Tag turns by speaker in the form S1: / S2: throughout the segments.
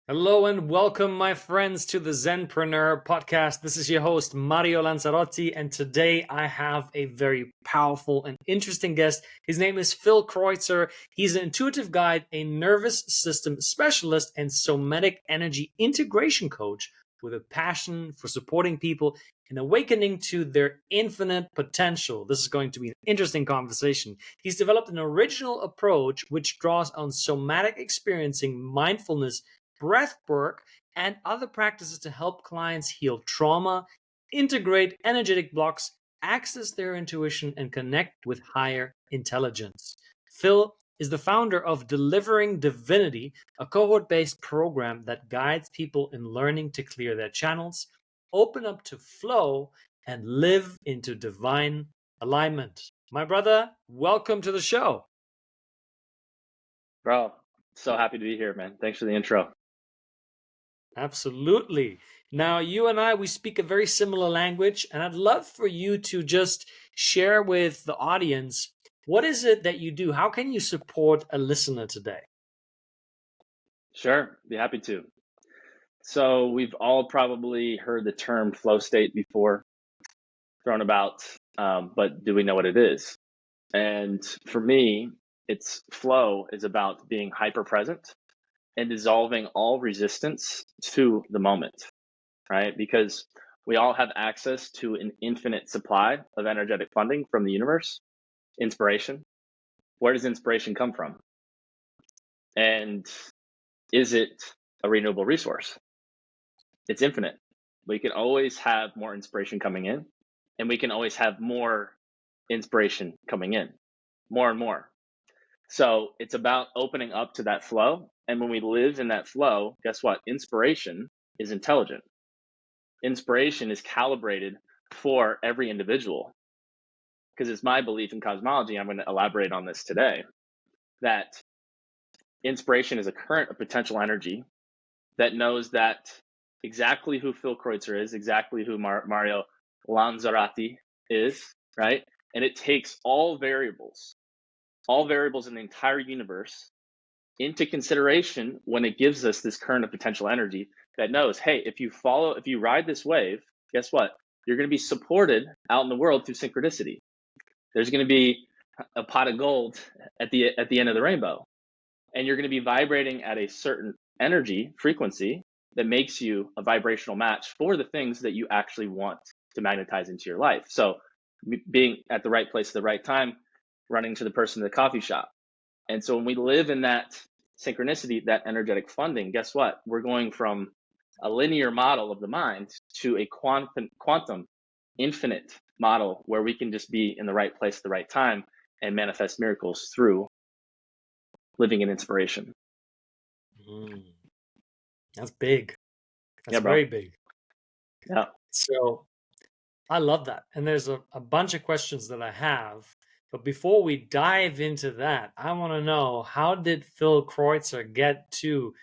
S1: Hello and welcome, my friends, to the Zenpreneur podcast. This is your host, Mario Lanzarotti, and today I have a very powerful and interesting guest. His name is Phil Kreutzer. He's an intuitive guide, a nervous system specialist, and somatic energy integration coach with a passion for supporting people in awakening to their infinite potential. This is going to be an interesting conversation. He's developed an original approach which draws on somatic experiencing, mindfulness, breathwork, and other practices to help clients heal trauma, integrate energetic blocks, access their intuition, and connect with higher intelligence. Phil is the founder of Delivering Divinity, a cohort based program that guides people in learning to clear their channels, open up to flow, and live into divine alignment. My brother, welcome to the show.
S2: Bro, so happy to be here, man. Thanks for the intro.
S1: Absolutely. Now, you and I, we speak a very similar language, and I'd love for you to just share with the audience what is it that you do? How can you support a listener today?
S2: Sure, be happy to. So, we've all probably heard the term flow state before, thrown about, but do we know what it is? And for me, it's flow is about being hyper present and dissolving all resistance to the moment, right? Because we all have access to an infinite supply of energetic funding from the universe, inspiration. Where does inspiration come from? And is it a renewable resource? It's infinite. We can always have more inspiration coming in, and we can always have more inspiration coming in, more and more. So it's about opening up to that flow. And when we live in that flow, guess what? Inspiration is intelligent. Inspiration is calibrated for every individual. Because it's my belief in cosmology, I'm going to elaborate on this today, that inspiration is a current of potential energy that knows that exactly who Phil Kreutzer is, exactly who Mario Lanzarotti is, right? And it takes all variables in the entire universe into consideration when it gives us this current of potential energy that knows, hey, if you ride this wave, guess what? You're going to be supported out in the world through synchronicity. There's going to be a pot of gold at the end of the rainbow, and you're going to be vibrating at a certain energy frequency that makes you a vibrational match for the things that you actually want to magnetize into your life. So being at the right place at the right time, running to the person at the coffee shop. And so when we live in that synchronicity, that energetic funding, guess what? We're going from a linear model of the mind to a quantum infinite model where we can just be in the right place at the right time and manifest miracles through living in inspiration.
S1: That's big. That's
S2: Yeah, bro.
S1: very big.
S2: Yeah.
S1: So I love that. And there's a bunch of questions that I have. But before we dive into that, I want to know, how did Phil Kreutzer get to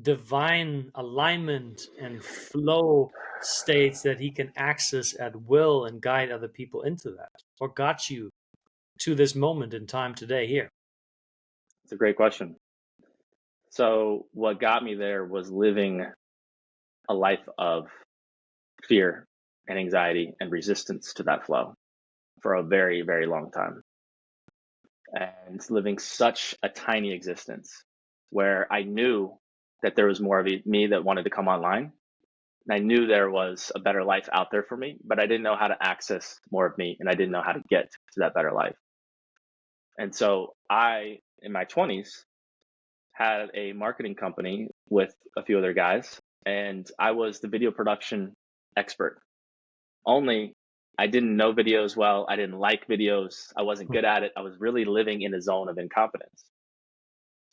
S1: divine alignment and flow states that he can access at will and guide other people into that? What got you to this moment in time today here?
S2: It's a great question. So what got me there was living a life of fear and anxiety and resistance to that flow for a very, very long time. And living such a tiny existence where I knew that there was more of me that wanted to come online. And I knew there was a better life out there for me, but I didn't know how to access more of me, and I didn't know how to get to that better life. And so I, in my 20s, had a marketing company with a few other guys, and I was the video production expert. Only I didn't know videos well. I didn't like videos. I wasn't good at it. I was really living in a zone of incompetence,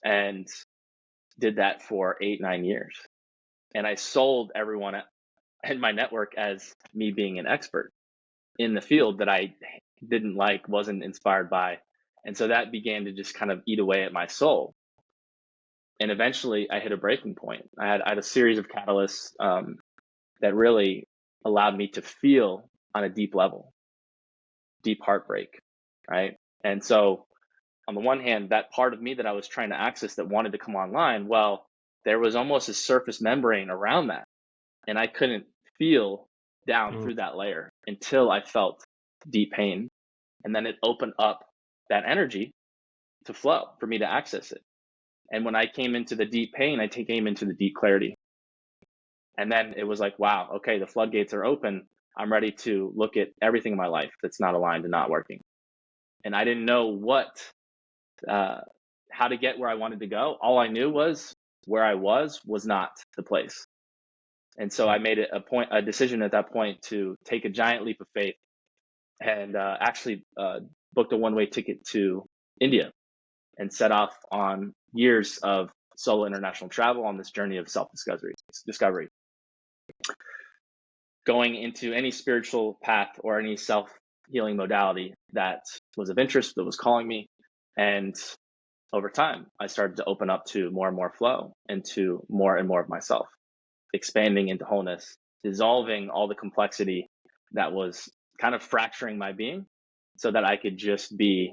S2: and did that for 8-9 years. And I sold everyone in my network as me being an expert in the field that I didn't like, wasn't inspired by. And so that began to just kind of eat away at my soul. And eventually I hit a breaking point. I had a series of catalysts that really allowed me to feel on a deep level, deep heartbreak, right? And so on the one hand, that part of me that I was trying to access that wanted to come online, well, there was almost a surface membrane around that. And I couldn't feel down through that layer until I felt deep pain. And then it opened up that energy to flow for me to access it. And when I came into the deep pain, I came into the deep clarity. And then it was like, wow, okay, the floodgates are open. I'm ready to look at everything in my life that's not aligned and not working. And I didn't know how to get where I wanted to go. All I knew was where I was not the place. And so I made it a decision at that point to take a giant leap of faith and actually booked a one-way ticket to India and set off on years of solo international travel on this journey of self-discovery. Going into any spiritual path or any self-healing modality that was of interest, that was calling me. And over time, I started to open up to more and more flow and to more and more of myself, expanding into wholeness, dissolving all the complexity that was kind of fracturing my being so that I could just be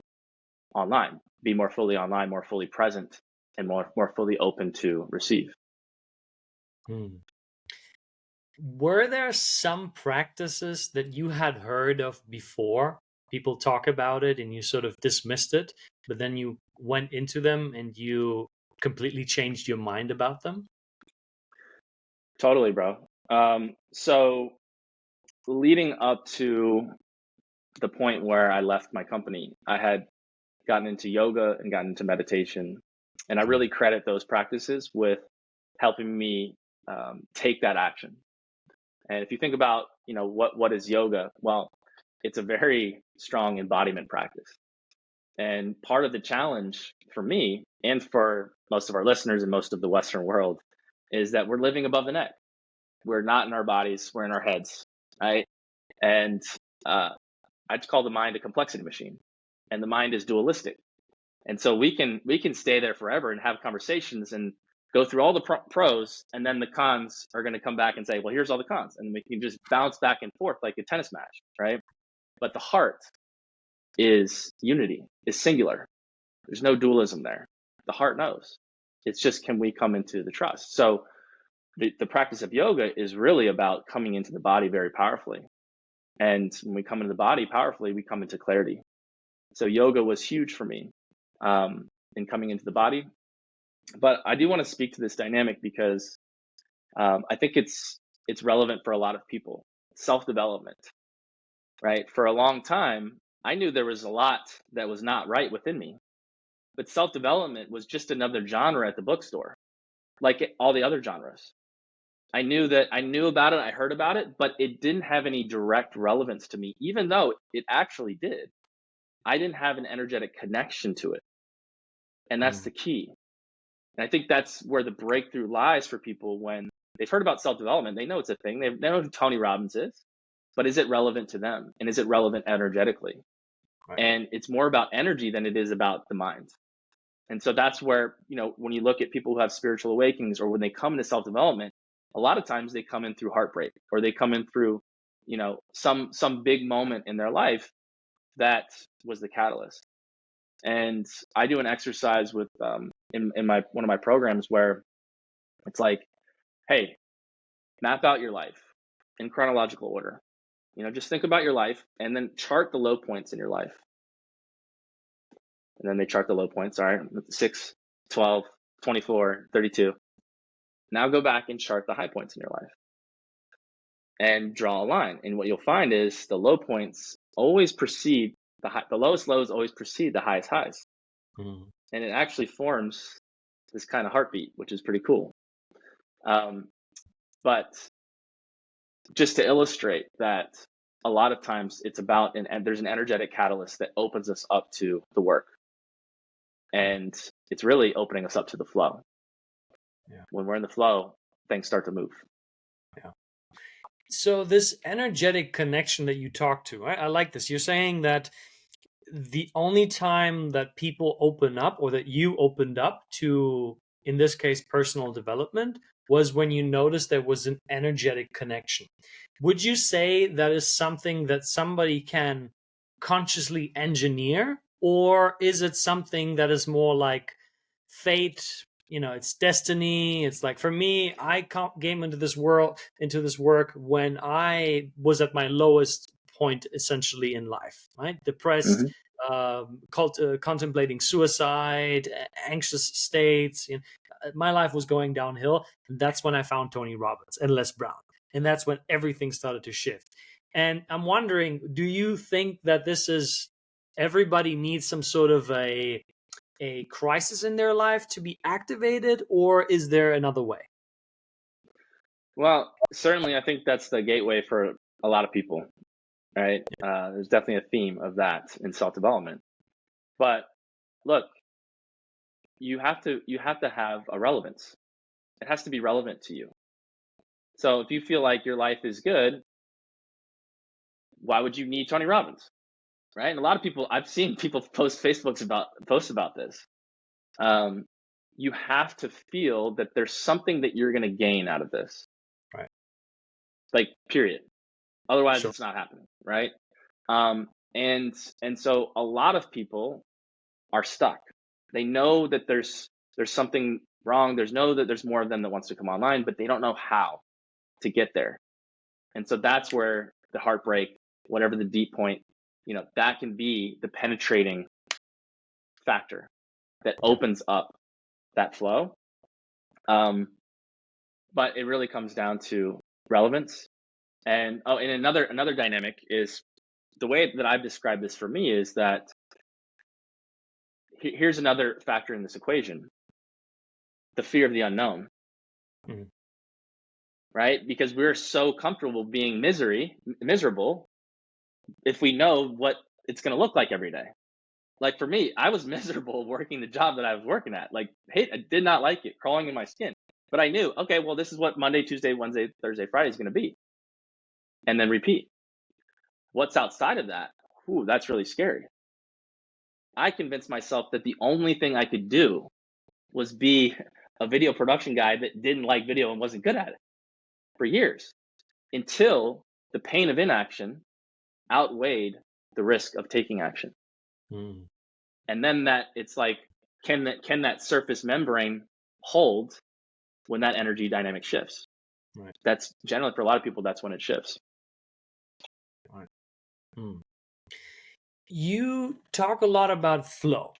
S2: online, be more fully online, more fully present, and more fully open to receive.
S1: Were there some practices that you had heard of before? People talk about it and you sort of dismissed it, but then you went into them and you completely changed your mind about them?
S2: Totally, bro. So leading up to the point where I left my company, I had gotten into yoga and gotten into meditation. And I really credit those practices with helping me take that action. And if you think about, what is yoga? Well, it's a very strong embodiment practice. And part of the challenge for me and for most of our listeners and most of the Western world is that we're living above the neck. We're not in our bodies, we're in our heads, right? And I just call the mind a complexity machine. And the mind is dualistic. And so we can stay there forever and have conversations and go through all the pros, and then the cons are going to come back and say, well, here's all the cons. And we can just bounce back and forth like a tennis match, right? But the heart is unity, is singular. There's no dualism there. The heart knows. It's just, can we come into the trust? So the practice of yoga is really about coming into the body very powerfully. And when we come into the body powerfully, we come into clarity. So yoga was huge for me in coming into the body. But I do want to speak to this dynamic because I think it's relevant for a lot of people. Self-development, right? For a long time, I knew there was a lot that was not right within me. But self-development was just another genre at the bookstore, like all the other genres. I knew about it, I heard about it, but it didn't have any direct relevance to me, even though it actually did. I didn't have an energetic connection to it. And that's the key. And I think that's where the breakthrough lies for people. When they've heard about self-development, they know it's a thing. They know who Tony Robbins is, but is it relevant to them? And is it relevant energetically? Right. And it's more about energy than it is about the mind. And so that's where, when you look at people who have spiritual awakenings, or when they come into self-development, a lot of times they come in through heartbreak, or they come in through, some big moment in their life that was the catalyst. And I do an exercise with in one of my programs where it's like, hey, map out your life in chronological order. Just think about your life and then chart the low points in your life. And then they chart the low points. All right, 6, 12, 24, 32. Now go back and chart the high points in your life and draw a line. And what you'll find is the low points always precede the lowest lows always precede the highest highs. And it actually forms this kind of heartbeat, which is pretty cool. But just to illustrate that, a lot of times it's about, and there's an energetic catalyst that opens us up to the work. And it's really opening us up to the flow. Yeah. When we're in the flow, things start to move.
S1: Yeah. So this energetic connection that you talk to, I like this. You're saying that the only time that people open up, or that you opened up to, in this case, personal development, was when you noticed there was an energetic connection. Would you say that is something that somebody can consciously engineer, or is it something that is more like fate, it's destiny. It's like, for me, I came into this work when I was at my lowest point, essentially, in life, right? Depressed,
S2: Hmm.
S1: contemplating suicide, anxious states. My life was going downhill. And that's when I found Tony Robbins and Les Brown. And that's when everything started to shift. And I'm wondering, do you think that this is everybody needs some sort of a crisis in their life to be activated, or is there another way?
S2: Well, certainly, I think that's the gateway for a lot of people, right? There's definitely a theme of that in self-development. But look, you have to have a relevance. It has to be relevant to you. So if you feel like your life is good, why would you need Tony Robbins, right? And a lot of people, I've seen people post posts about this. Um, you have to feel that there's something that you're going to gain out of this,
S1: Right.
S2: like period. Otherwise,
S1: Sure.
S2: it's not happening, right? And so a lot of people are stuck. They know that there's something wrong. Know that there's more of them that wants to come online, but they don't know how to get there. And so that's where the heartbreak, whatever the deep point, that can be the penetrating factor that opens up that flow. But it really comes down to relevance. And another dynamic is the way that I've described this for me is that here's another factor in this equation: the fear of the unknown.
S1: Mhm.
S2: Right? Because we're so comfortable being miserable if we know what it's going to look like every day. Like for me, I was miserable working the job that I was working at. Like, hey, I did not like it, crawling in my skin. But I knew, okay, well, this is what Monday, Tuesday, Wednesday, Thursday, Friday is going to be. And then repeat. What's outside of that? Ooh, that's really scary. I convinced myself that the only thing I could do was be a video production guy that didn't like video and wasn't good at it for years, until the pain of inaction outweighed the risk of taking action.
S1: Mm.
S2: And then it's like, can that surface membrane hold when that energy dynamic shifts?
S1: Right.
S2: That's generally, for a lot of people, that's when it shifts.
S1: Right. Mm. You talk a lot about flow,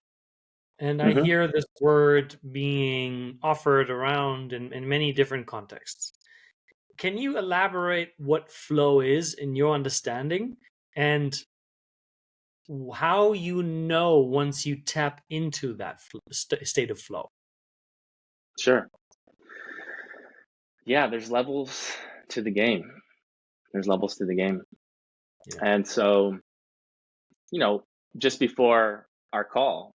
S1: and I
S2: Mm-hmm.
S1: hear this word being offered around in many different contexts. Can you elaborate what flow is in your understanding, and how you know once you tap into that state of flow?
S2: Sure. Yeah, there's levels to the game.
S1: Yeah.
S2: And so, just before our call,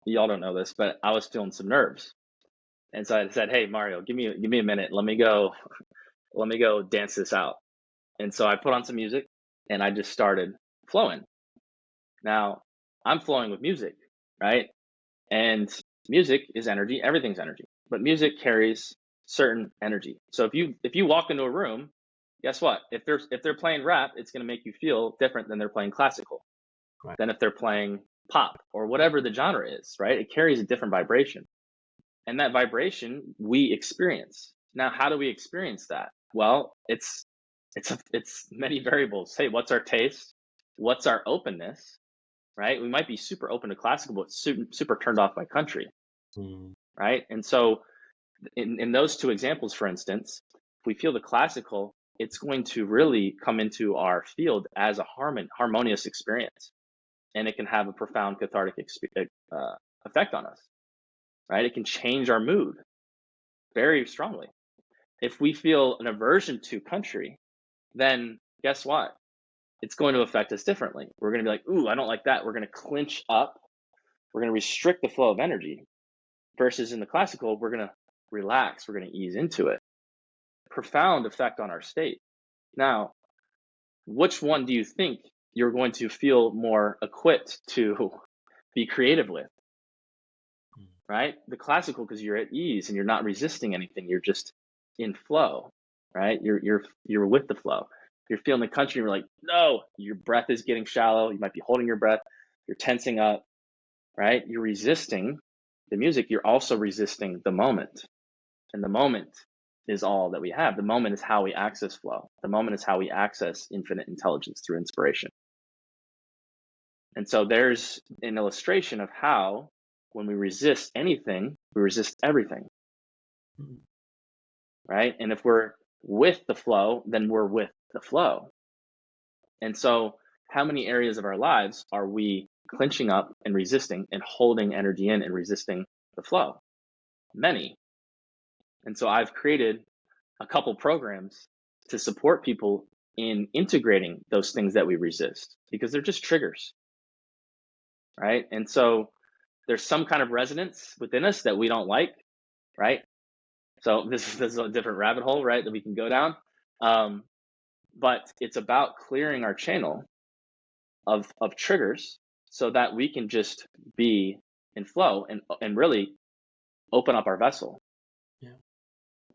S2: y'all don't know this, but I was feeling some nerves. And so I said, "Hey, Mario, give me a minute. Let me go dance this out." And so I put on some music and I just started flowing. Now, I'm flowing with music, right? And music is energy, everything's energy. But music carries certain energy. So if you walk into a room, guess what? If they're playing rap, it's going to make you feel different than they're playing classical.
S1: Right.
S2: Than if they're playing pop or whatever the genre is, right? It carries a different vibration. And that vibration we experience. Now, how do we experience that? Well, it's many variables. Hey, what's our taste? What's our openness? Right? We might be super open to classical, but super turned off by country,
S1: Mm.
S2: right? And so, in those two examples, for instance, if we feel the classical, it's going to really come into our field as a harmonious experience, and it can have a profound cathartic effect on us, right? It can change our mood very strongly. If we feel an aversion to country, then guess what? It's going to affect us differently. We're going to be like, ooh, I don't like that. We're going to clinch up. We're going to restrict the flow of energy. Versus in the classical, we're going to relax. We're going to ease into it. Profound effect on our state. Now, which one do you think you're going to feel more equipped to be creative with? Right? The classical, because you're at ease and you're not resisting anything. You're just in flow, right? You're with the flow. You're feeling the country, and you're like, no, your breath is getting shallow. You might be holding your breath. You're tensing up, right? You're resisting. the music, you're also resisting the moment. And the moment is all that we have. The moment is how we access flow. The moment is how we access infinite intelligence through inspiration. And so there's an illustration of how when we resist anything, we resist everything. Right? And if we're with the flow, then we're with the flow. And so how many areas of our lives are we clenching up and resisting and holding energy in and resisting the flow? Many. And so I've created a couple programs to support people in integrating those things that we resist, because they're just triggers, right? And so there's some kind of resonance within us that we don't like, right? So this is a different rabbit hole, right, that we can go down. But it's about clearing our channel of triggers so that we can just be in flow and really open up our vessel.
S1: Yeah.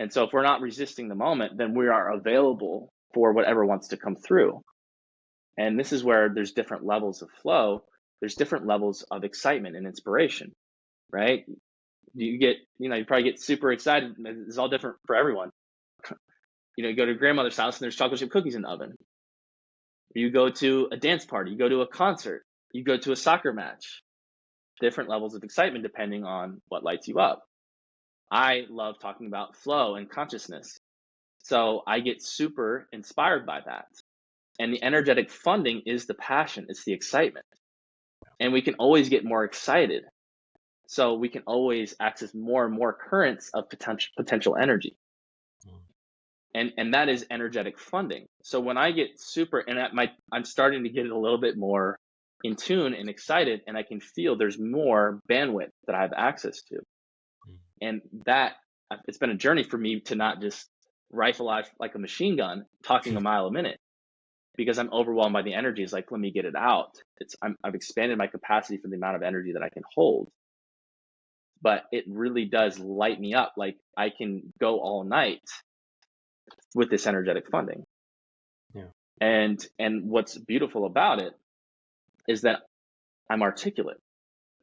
S2: And so if we're not resisting the moment, then we are available for whatever wants to come through. And this is where there's different levels of flow. There's different levels of excitement and inspiration, right? You probably get super excited. It's all different for everyone. You go to grandmother's house and there's chocolate chip cookies in the oven. You go to a dance party, you go to a concert, you go to a soccer match. Different levels of excitement depending on what lights you up. I love talking about flow and consciousness. So I get super inspired by that. And the energetic funding is the passion, it's the excitement. And we can always get more excited. So we can always access more and more currents of potential energy. And that is energetic funding. So when I get super, and I'm starting to get a little bit more in tune and excited, and I can feel there's more bandwidth that I have access to. And that, it's been a journey for me to not just rifle off like a machine gun, talking a mile a minute, because I'm overwhelmed by the energy. It's like, let me get it out. I've expanded my capacity for the amount of energy that I can hold. But it really does light me up. Like I can go all night with this energetic funding.
S1: Yeah.
S2: And what's beautiful about it is that I'm articulate.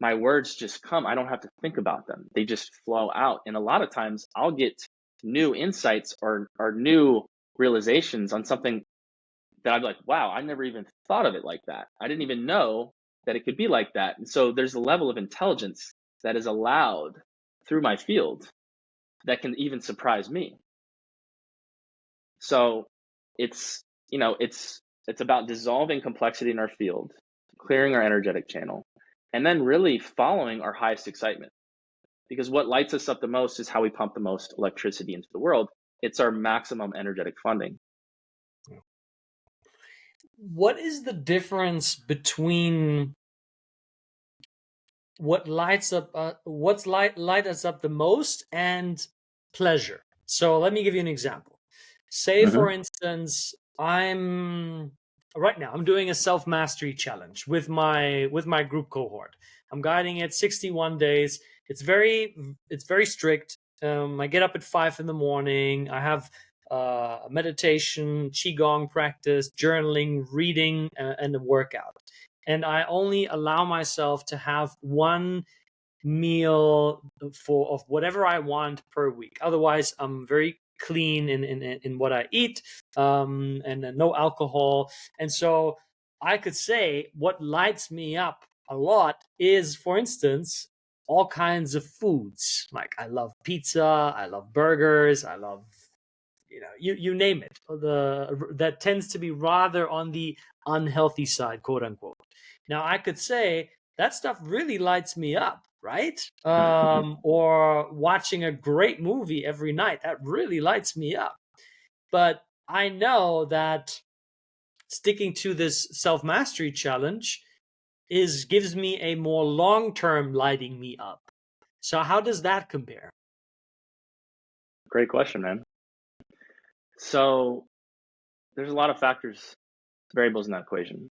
S2: My words just come. I don't have to think about them. They just flow out. And a lot of times I'll get new insights or new realizations on something that I'm like, wow, I never even thought of it like that. I didn't even know that it could be like that. And so there's a level of intelligence that is allowed through my field that can even surprise me. So it's about dissolving complexity in our field, clearing our energetic channel, and then really following our highest excitement. Because what lights us up the most is how we pump the most electricity into the world. It's our maximum energetic funding.
S1: What is the difference between what lights up light us up the most and pleasure? So let me give you an example. Say, for instance, I'm doing a self-mastery challenge with my group cohort. I'm guiding it 61 days. It's very strict. I get up at 5 in the morning. I have meditation, qigong practice, journaling, reading, and a workout. And I only allow myself to have one meal of whatever I want per week. Otherwise, I'm very clean in what I eat, and no alcohol. And so I could say what lights me up a lot is, for instance, all kinds of foods. Like I love pizza, I love burgers, I love you name it. That tends to be rather on the unhealthy side, quote unquote. Now I could say that stuff really lights me up, right? Or watching a great movie every night, that really lights me up. But I know that sticking to this self-mastery challenge gives me a more long-term lighting me up. So how does that compare?
S2: Great question, man. So there's a lot of variables in that equation.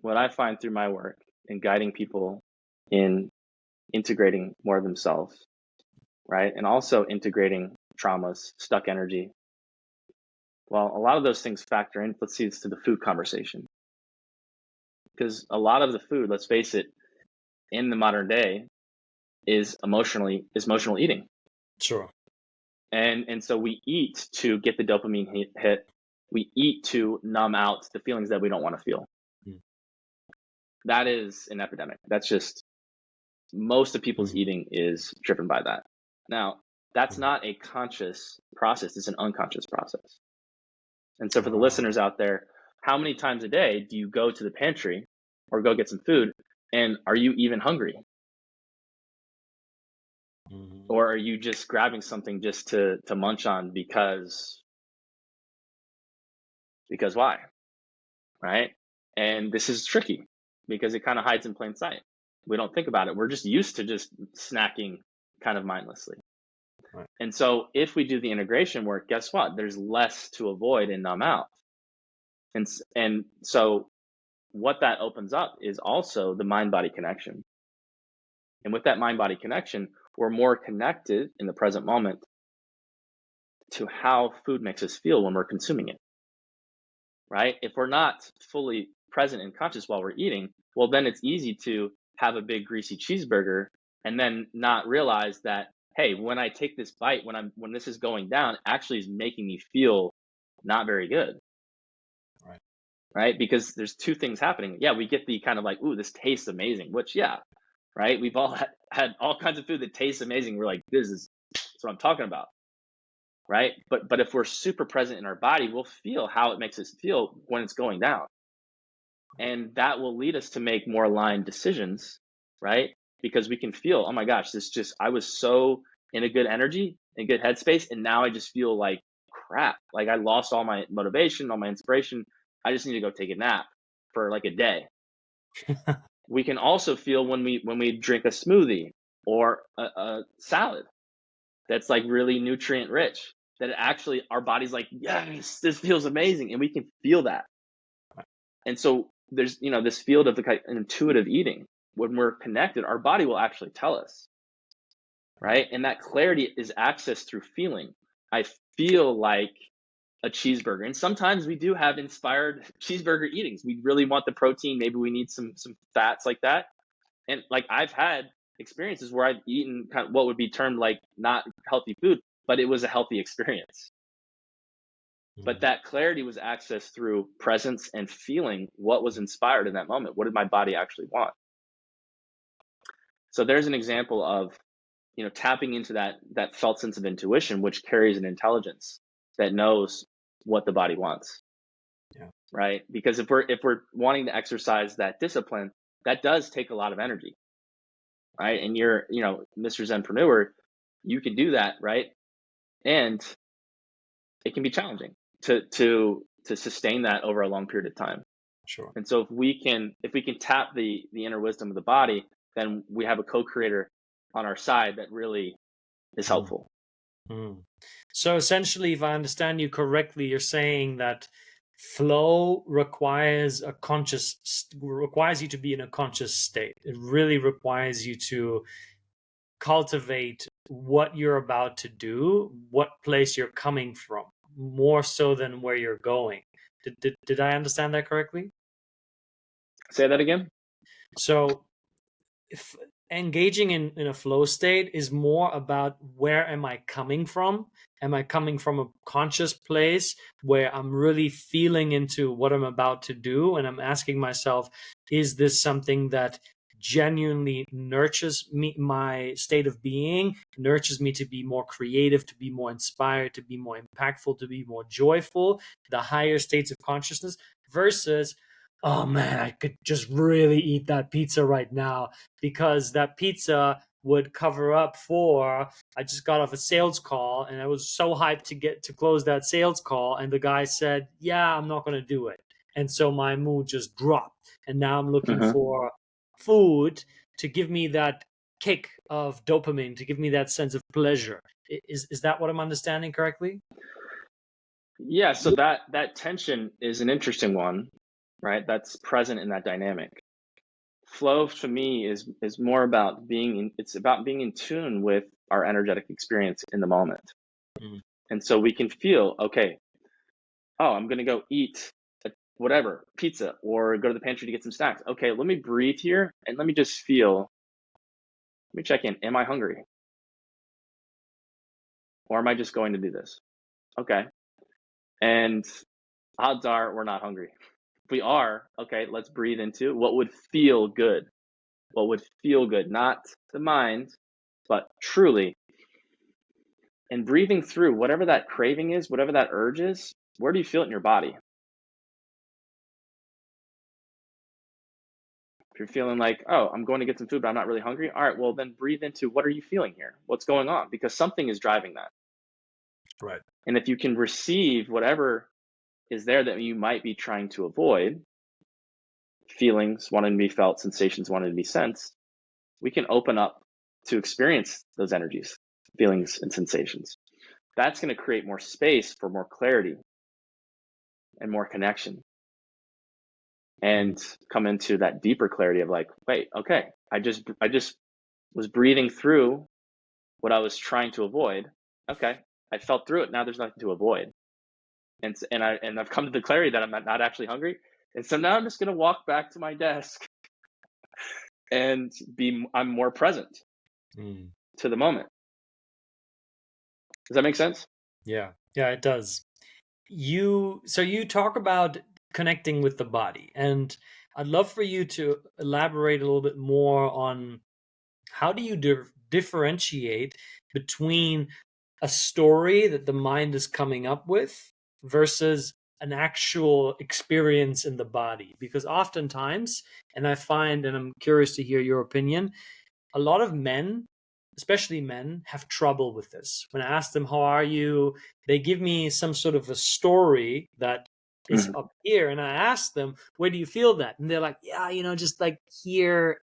S2: What I find through my work in guiding people in integrating more of themselves, right? And also integrating traumas, stuck energy. Well, a lot of those things factor in. Let's see, it's to the food conversation. Because a lot of the food, let's face it, in the modern day, is emotional eating.
S1: Sure.
S2: And so we eat to get the dopamine hit. We eat to numb out the feelings that we don't want to feel.
S1: Mm.
S2: That is an epidemic. That's just most of people's
S1: Mhm.
S2: eating is driven by that. Now, that's
S1: Mhm.
S2: not a conscious process, it's an unconscious process. And so for the
S1: Ah.
S2: listeners out there, how many times a day do you go to the pantry or go get some food, and are you even hungry?
S1: Mhm.
S2: Or are you just grabbing something just to munch on because why? Right? And this is tricky because it kind of hides in plain sight. We don't think about it. We're just used to just snacking kind of mindlessly.
S1: Right.
S2: And so if we do the integration work, guess what? There's less to avoid and numb out. And so what that opens up is also the mind body connection. And with that mind body connection, we're more connected in the present moment to how food makes us feel when we're consuming it. Right? If we're not fully present and conscious while we're eating, well, then it's easy to have a big greasy cheeseburger and then not realize that, hey, when I take this bite, when this is going down, actually is making me feel not very good.
S1: Right.
S2: Right? Because there's two things happening. Yeah, we get the kind of like, ooh, this tastes amazing, which, yeah, right? We've all had all kinds of food that tastes amazing. We're like, that's what I'm talking about. Right? But if we're super present in our body, we'll feel how it makes us feel when it's going down. And that will lead us to make more aligned decisions, right? Because we can feel, oh my gosh, I was so in a good energy, in good headspace, and now I just feel like crap. Like I lost all my motivation, all my inspiration. I just need to go take a nap for like a day. We can also feel when we drink a smoothie or a salad that's like really nutrient rich, that it actually our body's like, yes, this feels amazing, and we can feel that. And so there's this field of the kind of intuitive eating. When we're connected, our body will actually tell us, right? And that clarity is accessed through feeling. I feel like a cheeseburger, and sometimes we do have inspired cheeseburger eatings. We really want the protein. Maybe we need some fats like that. And like I've had experiences where I've eaten kind of what would be termed like not healthy food, but it was a healthy experience. But
S1: Mhm.
S2: that clarity was accessed through presence and feeling what was inspired in that moment. What did my body actually want? So there's an example of, tapping into that felt sense of intuition, which carries an intelligence that knows what the body wants,
S1: Yeah.
S2: right? Because if we're wanting to exercise that discipline, that does take a lot of energy, right? And you're, Mr. Zenpreneur, you can do that, right? And it can be challenging to sustain that over a long period of time.
S1: Sure.
S2: And so if we can tap the inner wisdom of the body, then we have a co-creator on our side that really is
S1: Mhm.
S2: helpful.
S1: Mhm. So essentially, if I understand you correctly, you're saying that flow requires requires you to be in a conscious state. It really requires you to cultivate what you're about to do, what place you're coming from, more so than where you're going. Did I understand that correctly?
S2: Say that again.
S1: So if engaging in a flow state is more about where am I coming from? Am I coming from a conscious place where I'm really feeling into what I'm about to do? And I'm asking myself, is this something that genuinely nurtures me, my state of being, nurtures me to be more creative, to be more inspired, to be more impactful, to be more joyful, the higher states of consciousness, versus, oh man, I could just really eat that pizza right now because that pizza would cover up for, I just got off a sales call and I was so hyped to get to close that sales call, and the guy said, yeah, I'm not going to do it. And so my mood just dropped, and now I'm looking
S2: Uh-huh.
S1: for food to give me that kick of dopamine, to give me that sense of pleasure. Is that what I'm understanding correctly?
S2: Yeah, so that tension is an interesting one, right? That's present in that dynamic. Flow to me is more about it's about being in tune with our energetic experience in the moment.
S1: Mm.
S2: And so we can feel, okay, oh, I'm gonna go eat whatever, pizza, or go to the pantry to get some snacks. Okay, let me breathe here and let me just feel Let me check in. Am I hungry? Or am I just going to do this? Okay. And odds are we're not hungry. If we are, okay, let's breathe into what would feel good. What would feel good, not the mind, but truly. And breathing through whatever that craving is, whatever that urge is, where do you feel it in your body? If you're feeling like, oh, I'm going to get some food, but I'm not really hungry. All right, well, then breathe into what are you feeling here? What's going on? Because something is driving that.
S1: Right.
S2: And if you can receive whatever is there that you might be trying to avoid, feelings wanting to be felt, sensations wanting to be sensed, we can open up to experience those energies, feelings, and sensations. That's going to create more space for more clarity and more connection, and come into that deeper clarity of like, wait, okay, I just was breathing through what I was trying to avoid. Okay, I felt through it. Now there's nothing to avoid, and I've come to the clarity that I'm not actually hungry, and so now I'm just going to walk back to my desk and I'm more present to the moment. Does that make sense?
S1: Yeah, it does. You talk about connecting with the body, and I'd love for you to elaborate a little bit more on how do you differentiate between a story that the mind is coming up with versus an actual experience in the body. Because oftentimes, and I find, and I'm curious to hear your opinion, a lot of men, especially men, have trouble with this. When I ask them, how are you? They give me some sort of a story that is up here. And I ask them, where do you feel that? And they're like, yeah, just like here.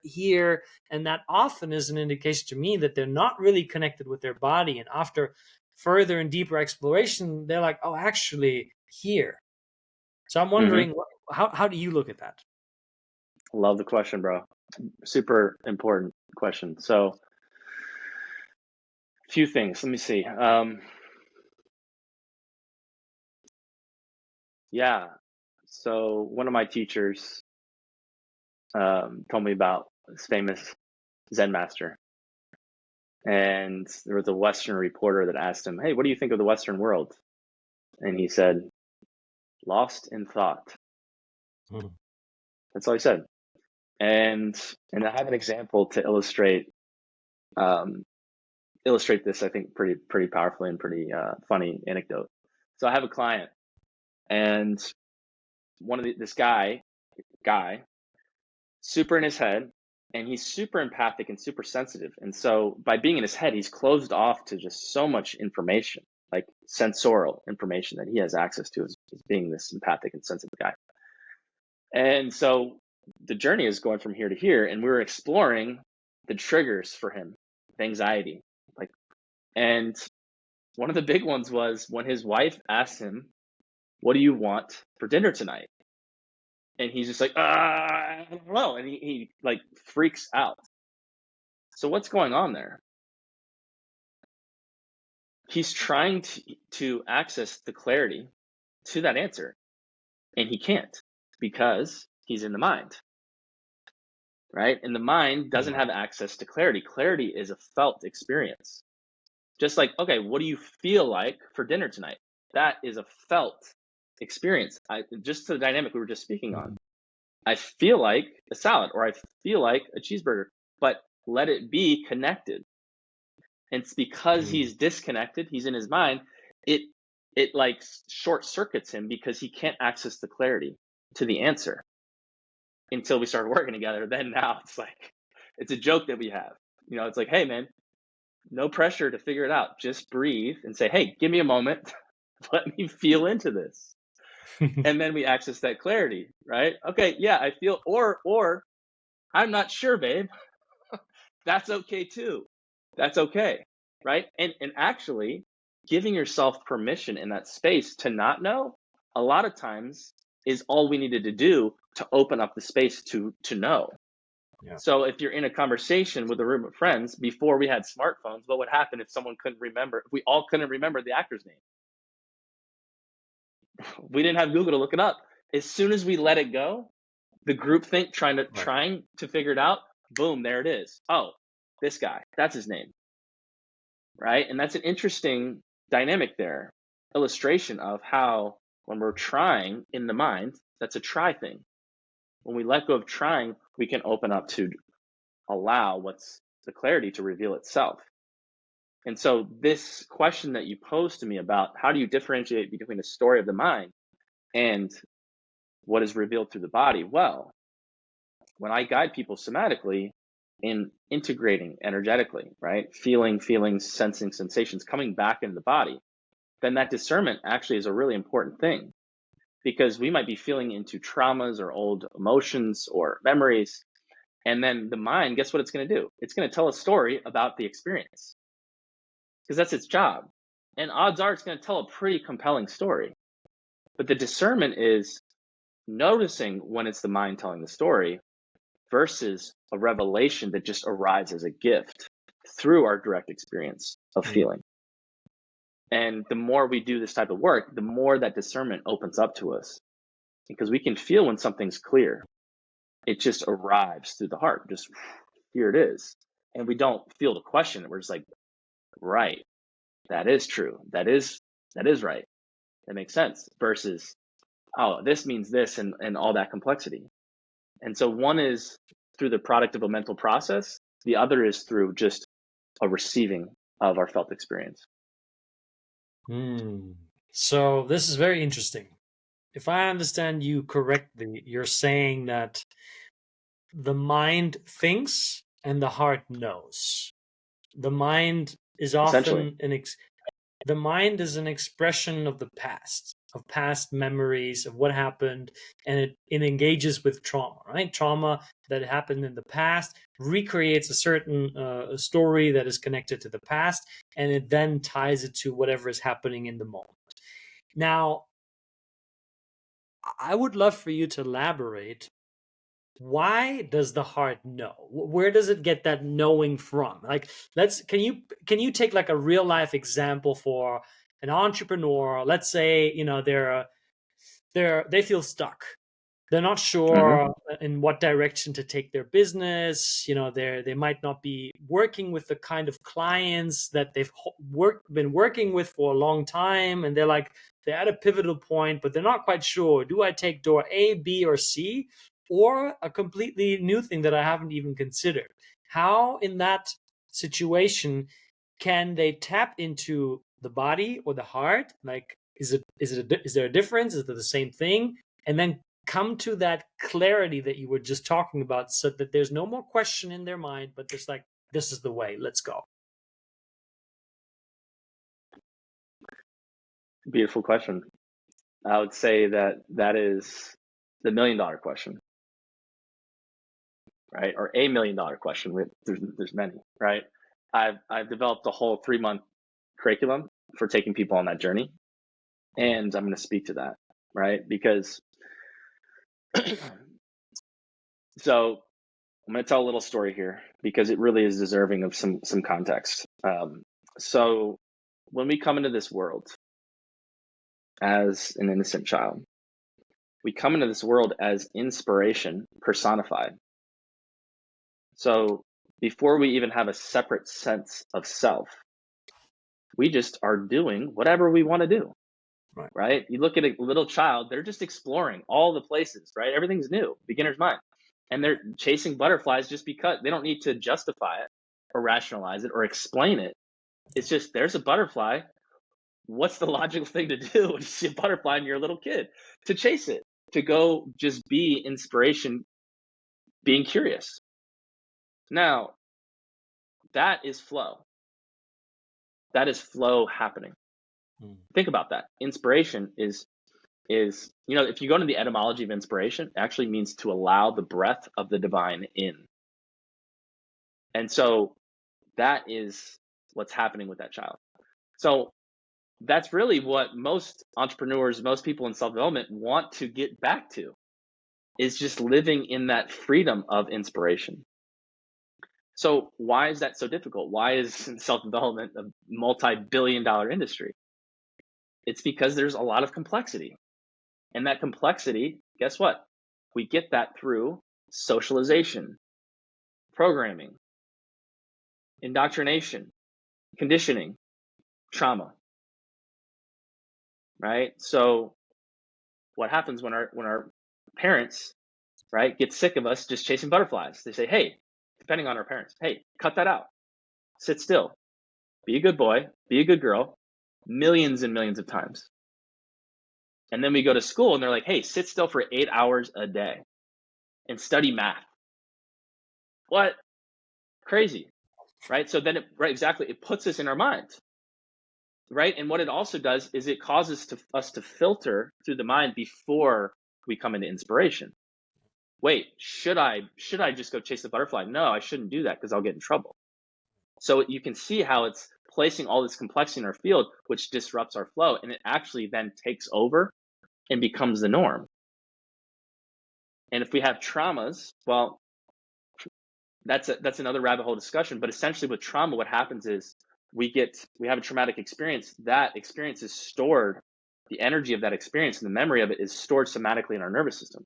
S1: And that often is an indication to me that they're not really connected with their body. And after further and deeper exploration, they're like, oh, actually here. So I'm wondering, how do you look at that?
S2: Love the question, bro. Super important question. So, a few things. Let me see. Yeah. So one of my teachers told me about this famous Zen master. And there was a Western reporter that asked him, hey, what do you think of the Western world? And he said, lost in thought. That's all he said. And I have an example to illustrate this, I think, pretty powerfully and pretty funny anecdote. So I have a client, and this guy, super in his head, and he's super empathic and super sensitive. And so by being in his head, he's closed off to just so much information, like sensorial information that he has access to as being this empathic and sensitive guy. And so the journey is going from here to here, and we were exploring the triggers for him, anxiety. And one of the big ones was when his wife asked him, what do you want for dinner tonight? And he's just like, I don't know. And he like freaks out. So what's going on there? He's trying to access the clarity to that answer, and he can't because he's in the mind, right? And the mind doesn't have access to clarity. Clarity is a felt experience. Just like, okay, what do you feel like for dinner tonight? That is a felt experience. Just to the dynamic we were just speaking on. I feel like a salad, or I feel like a cheeseburger, but let it be connected. And it's because he's disconnected, he's in his mind, it like short circuits him because he can't access the clarity to the answer until we started working together. Then now it's like, it's a joke that we have. It's like, hey man, no pressure to figure it out. Just breathe and say, hey, give me a moment. Let me feel into this. And then we access that clarity, right? Okay, yeah, I feel, or I'm not sure, babe. That's okay too. That's okay, right? And actually giving yourself permission in that space to not know, a lot of times is all we needed to do to open up the space to know. Yeah. So if you're in a conversation with a room of friends, before we had smartphones, what would happen if someone couldn't remember, if we all couldn't remember the actor's name? We didn't have Google to look it up. As soon as we let it go, the groupthink trying to figure it out, boom, there it is. Oh, this guy, that's his name, right? And that's an interesting dynamic there, illustration of how when we're trying in the mind, that's a try thing. When we let go of trying, we can open up to allow what's the clarity to reveal itself. And so this question that you posed to me about how do you differentiate between the story of the mind and what is revealed through the body? Well, when I guide people somatically in integrating energetically, right? Feeling, feelings, sensing, sensations coming back into the body, then that discernment actually is a really important thing, because we might be feeling into traumas or old emotions or memories. And then the mind, guess what it's going to do? It's going to tell a story about the experience, because that's its job. And odds are it's going to tell a pretty compelling story. But the discernment is noticing when it's the mind telling the story versus a revelation that just arrives as a gift through our direct experience of feeling. And the more we do this type of work, the more that discernment opens up to us, because we can feel when something's clear. It just arrives through the heart, just here it is. And we don't feel the question. We're just like, right, that is true. That is right. That makes sense. Versus, oh, this means this, and all that complexity. And so one is through the product of a mental process. The other is through just a receiving of our felt experience.
S1: So this is very interesting. If I understand you correctly, you're saying that the mind thinks and the heart knows. The mind is often the mind is an expression of the past, of past memories of what happened, and it engages with trauma, right? Trauma that happened in the past recreates a certain story that is connected to the past, and it then ties it to whatever is happening in the moment. Now, I would love for you to elaborate. Why does the heart know? Where does it get that knowing from? Like, can you take like a real life example for an entrepreneur? Let's say, they feel stuck. They're not sure in what direction to take their business. They might not be working with the kind of clients that they've been working with for a long time, and they're at a pivotal point, but they're not quite sure. Do I take door A, B, or C, or a completely new thing that I haven't even considered? How, in that situation, can they tap into the body or the heart? Like, is there a difference? Is it the same thing? And then come to that clarity that you were just talking about, so that there's no more question in their mind, but just like, this is the way, let's go.
S2: Beautiful question. I would say that is the $1 million question, right? Or $1 million question. There's many, right? I've developed a whole 3-month curriculum for taking people on that journey, and I'm going to speak to that, right? Because so I'm going to tell a little story here, because it really is deserving of some context. So when we come into this world as an innocent child, we come into this world as inspiration personified. So before we even have a separate sense of self, we just are doing whatever we want to do, right? You look at a little child, they're just exploring all the places, right? Everything's new, beginner's mind. And they're chasing butterflies just because. They don't need to justify it or rationalize it or explain it. It's just, there's a butterfly. What's the logical thing to do when you see a butterfly and you're a little kid? To chase it, to go just be inspiration, being curious. Now, that is flow. That is flow happening. Think about that. Inspiration is, if you go into the etymology of inspiration, it actually means to allow the breath of the divine in. And so that is what's happening with that child. So that's really what most entrepreneurs, most people in self-development want to get back to, is just living in that freedom of inspiration. So why is that so difficult? Why is self-development a multi-billion-dollar industry? It's because there's a lot of complexity. And that complexity, guess what? We get that through socialization, programming, indoctrination, conditioning, trauma, right? So what happens when our parents, right, get sick of us just chasing butterflies? They say, hey, depending on our parents, hey, cut that out. Sit still. Be a good boy. Be a good girl. Millions and millions of times. And then we go to school and they're like, hey, sit still for 8 hours a day and study math. What? Crazy, right? So then, right, exactly, it puts us in our minds, right? And what it also does is it causes us to filter through the mind before we come into inspiration. Wait, should I just go chase the butterfly? No, I shouldn't do that because I'll get in trouble. So you can see how it's placing all this complexity in our field, which disrupts our flow, and it actually then takes over and becomes the norm. And if we have traumas, well, that's another rabbit hole discussion. But essentially, with trauma, what happens is we have a traumatic experience. That experience is stored. The energy of that experience and the memory of it is stored somatically in our nervous system.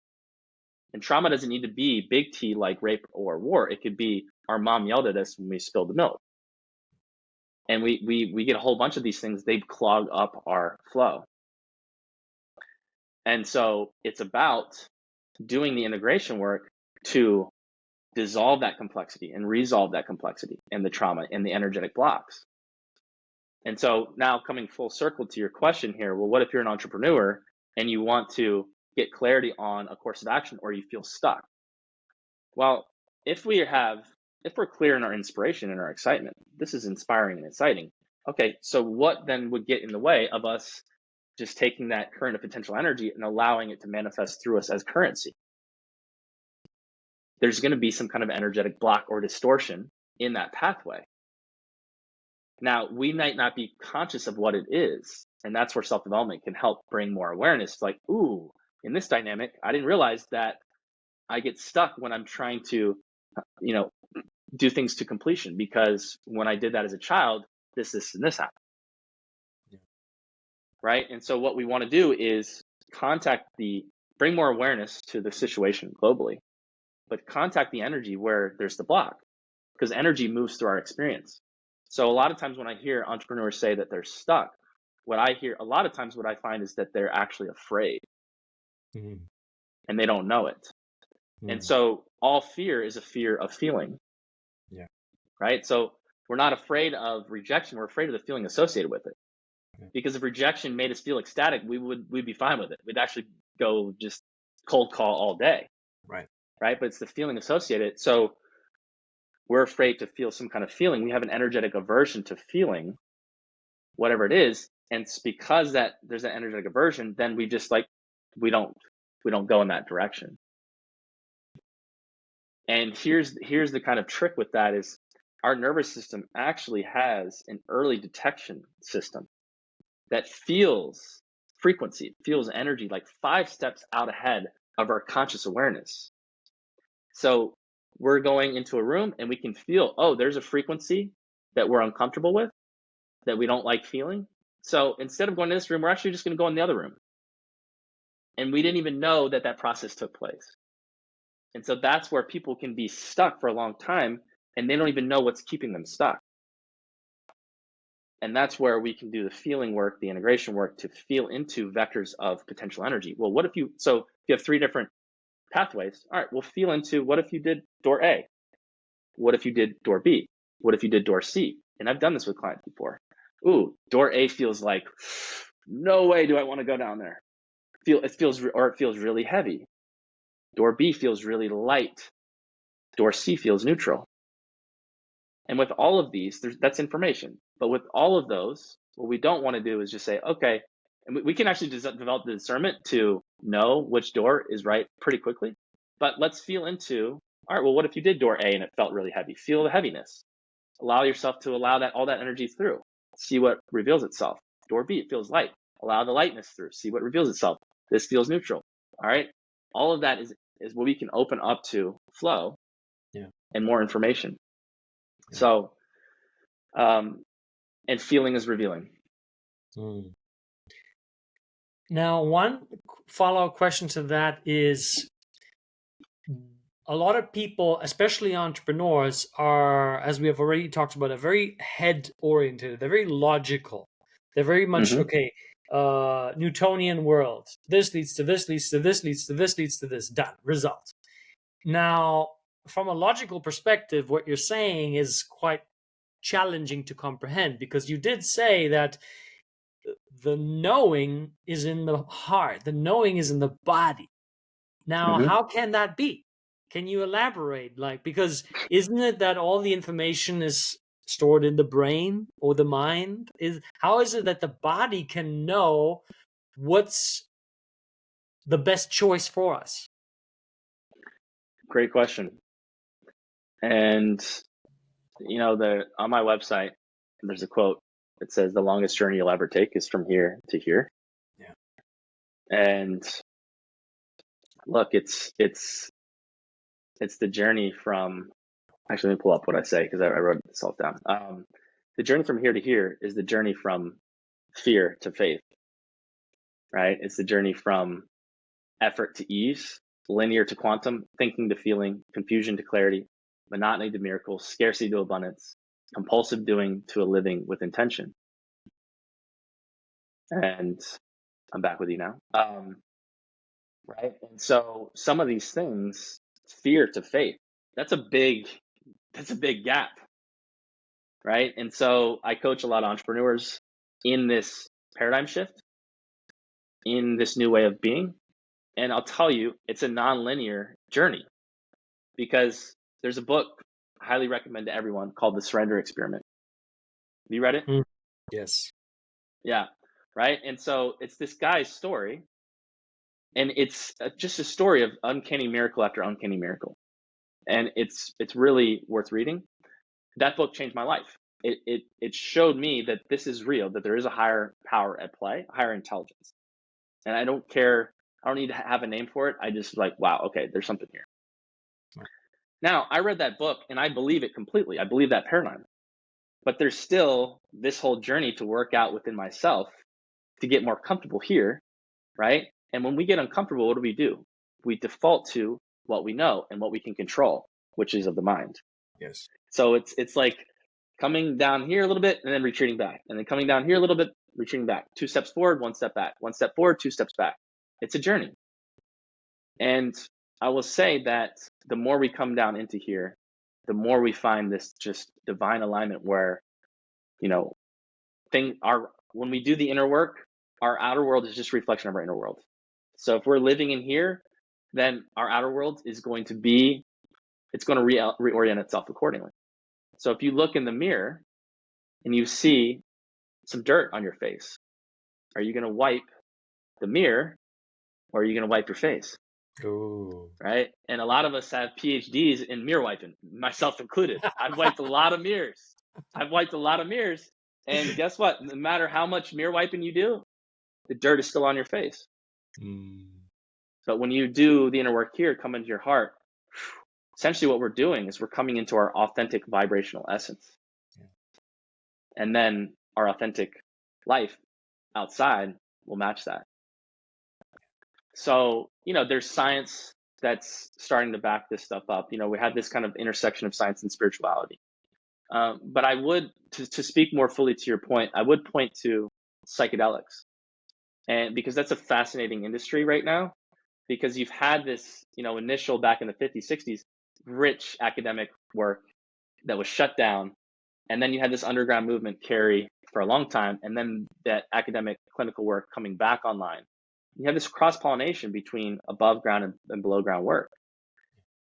S2: And trauma doesn't need to be big T like rape or war. It could be our mom yelled at us when we spilled the milk. And we get a whole bunch of these things. They clog up our flow. And so it's about doing the integration work to dissolve that complexity and resolve that complexity and the trauma and the energetic blocks. And so now coming full circle to your question here, well, what if you're an entrepreneur and you want to get clarity on a course of action or you feel stuck? Well, if we're clear in our inspiration and our excitement, this is inspiring and exciting. Okay, so what then would get in the way of us just taking that current of potential energy and allowing it to manifest through us as currency? There's going to be some kind of energetic block or distortion in that pathway. Now, we might not be conscious of what it is, and that's where self-development can help bring more awareness. Like, ooh, in this dynamic, I didn't realize that I get stuck when I'm trying to, do things to completion, because when I did that as a child, this, and this happened. Yeah. Right? And so what we want to do is bring more awareness to the situation globally, but contact the energy where there's the block, because energy moves through our experience. So a lot of times when I hear entrepreneurs say that they're stuck, what I find is that they're actually afraid. Mm-hmm. And they don't know it. Mm-hmm. And so all fear is a fear of feeling. Yeah. Right? So we're not afraid of rejection, we're afraid of the feeling associated with it. Okay. Because if rejection made us feel ecstatic, we'd be fine with it. We'd actually go just cold call all day. Right. Right? But it's the feeling associated. So we're afraid to feel some kind of feeling. We have an energetic aversion to feeling whatever it is. And it's because that there's an energetic aversion, then we just we don't go in that direction. And here's the kind of trick with that is our nervous system actually has an early detection system that feels frequency, feels energy like 5 steps out ahead of our conscious awareness. So we're going into a room and we can feel, oh, there's a frequency that we're uncomfortable with, that we don't like feeling. So instead of going to this room, we're actually just going to go in the other room. And we didn't even know that process took place. And so that's where people can be stuck for a long time and they don't even know what's keeping them stuck. And that's where we can do the feeling work, the integration work to feel into vectors of potential energy. Well, if you have 3 different pathways, all right, we'll feel into what if you did door A? What if you did door B? What if you did door C? And I've done this with clients before. Ooh, door A feels like, no way do I want to go down there. It feels really heavy. Door B feels really light. Door C feels neutral. And with all of these, that's information. But with all of those, what we don't want to do is just say, okay, and we can actually develop the discernment to know which door is right pretty quickly. But let's feel into, all right, well, what if you did door A and it felt really heavy? Feel the heaviness. Allow yourself to allow all that energy through. See what reveals itself. Door B, it feels light. Allow the lightness through. See what reveals itself. This feels neutral. All right. All of that is what we can open up to flow, yeah, and more information. Yeah. So, and feeling is revealing.
S1: Now, one follow-up question to that is, a lot of people, especially entrepreneurs, are, as we have already talked about, are very head oriented. They're very logical. They're very much,
S2: Hmm.
S1: okay, Newtonian world. This leads to this, leads to this, leads to this, leads to this. Done. Result. Now, from a logical perspective, what you're saying is quite challenging to comprehend, because you did say that the knowing is in the heart, the knowing is in the body. Now,
S2: Hmm.
S1: how can that be? Can you elaborate? Like, because isn't it that all the information is stored in the brain or the mind? Is how is it that the body can know what's the best choice for us?
S2: Great question. And on my website, there's a quote. It says, "The longest journey you'll ever take is from here to here."
S1: Yeah.
S2: And look, it's the journey from. Actually, let me pull up what I say, because I wrote this all down. The journey from here to here is the journey from fear to faith, right? It's the journey from effort to ease, linear to quantum, thinking to feeling, confusion to clarity, monotony to miracle, scarcity to abundance, compulsive doing to a living with intention. And I'm back with you now. Right. And so some of these things, fear to faith, that's a big gap. Right. And so I coach a lot of entrepreneurs in this paradigm shift, in this new way of being. And I'll tell you, it's a non-linear journey, because there's a book I highly recommend to everyone called The Surrender Experiment. Have you read it?
S1: Mm. Yes.
S2: Yeah. Right. And so it's this guy's story, and it's just a story of uncanny miracle after uncanny miracle. And it's really worth reading. That book changed my life. It showed me that this is real, that there is a higher power at play, a higher intelligence. And I don't care, I don't need to have a name for it. I just like, wow, okay, there's something here. Now, I read that book and I believe it completely. I believe that paradigm. But there's still this whole journey to work out within myself to get more comfortable here, right? And when we get uncomfortable, what do? We default to what we know and what we can control, which is of the mind.
S1: Yes.
S2: So it's like coming down here a little bit and then retreating back, and then coming down here a little bit, retreating back. 2 steps forward, 1 step back. 1 step forward, 2 steps back. It's a journey. And I will say that the more we come down into here, the more we find this just divine alignment where, you know, when we do the inner work, our outer world is just a reflection of our inner world. So if we're living in here, then our outer world is going to reorient itself accordingly. So if you look in the mirror and you see some dirt on your face, are you going to wipe the mirror, or are you going to wipe your face?
S1: Oh.
S2: Right? And a lot of us have PhDs in mirror wiping, myself included. I've wiped a lot of mirrors. And guess what? No matter how much mirror wiping you do, the dirt is still on your face.
S1: Mm.
S2: But when you do the inner work here, come into your heart, essentially what we're doing is we're coming into our authentic vibrational essence.
S1: Yeah.
S2: And then our authentic life outside will match that. So, there's science that's starting to back this stuff up. We have this kind of intersection of science and spirituality. But I would, to speak more fully to your point, I would point to psychedelics. And because that's a fascinating industry right now, because you've had this, initial back in the 50s, 60s, rich academic work that was shut down. And then you had this underground movement carry for a long time. And then that academic clinical work coming back online. You have this cross-pollination between above ground and below ground work.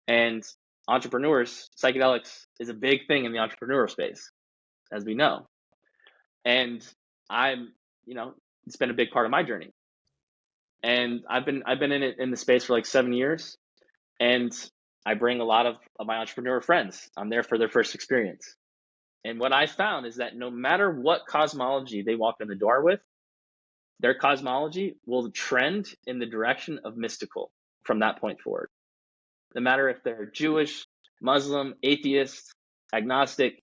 S2: And entrepreneurs, psychedelics is a big thing in the entrepreneur space, as we know. And it's been a big part of my journey. And I've been in it, in the space for like 7 years. And I bring a lot of my entrepreneur friends. I'm there for their first experience. And what I found is that no matter what cosmology they walk in the door with, their cosmology will trend in the direction of mystical from that point forward. No matter if they're Jewish, Muslim, atheist, agnostic,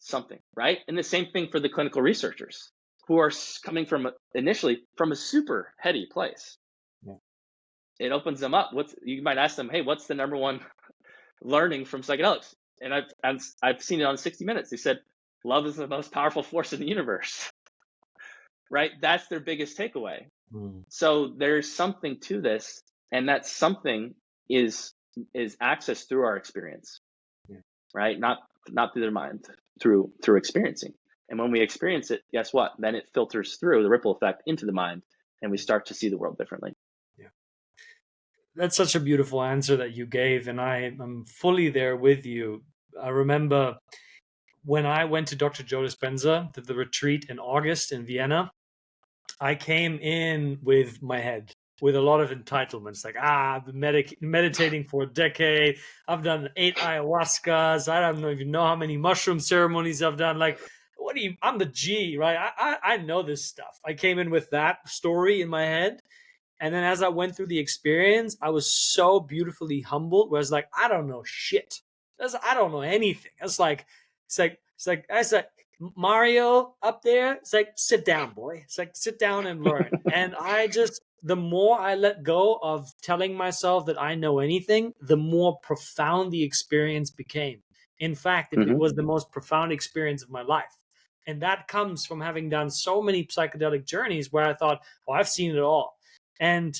S2: something, right? And the same thing for the clinical researchers who are coming initially from a super heady place.
S1: Yeah.
S2: it opens them up. You might ask them, hey, what's the number one learning from psychedelics? And I've seen it on 60 Minutes. They said, love is the most powerful force in the universe, right? That's their biggest takeaway.
S1: Mm.
S2: So there's something to this, and that something is accessed through our experience,
S1: Yeah.
S2: right? Not through their mind, through experiencing. And when we experience it, guess what? Then it filters through the ripple effect into the mind, and we start to see the world differently.
S1: Yeah. That's such a beautiful answer that you gave, and I'm fully there with you. I remember when I went to Dr. Joe Dispenza to the retreat in August in Vienna, I came in with my head, with a lot of entitlements. Like, I've been meditating for a decade. I've done 8 ayahuascas. I don't even know how many mushroom ceremonies I've done. Like, I'm the G, right? I know this stuff. I came in with that story in my head. And then as I went through the experience, I was so beautifully humbled where I was like, I don't know shit. I don't know anything. It's like Mario up there. It's like, sit down, boy. It's like, sit down and learn. And the more I let go of telling myself that I know anything, the more profound the experience became. In fact, it was the most profound experience of my life. And that comes from having done so many psychedelic journeys where I thought, oh, I've seen it all. And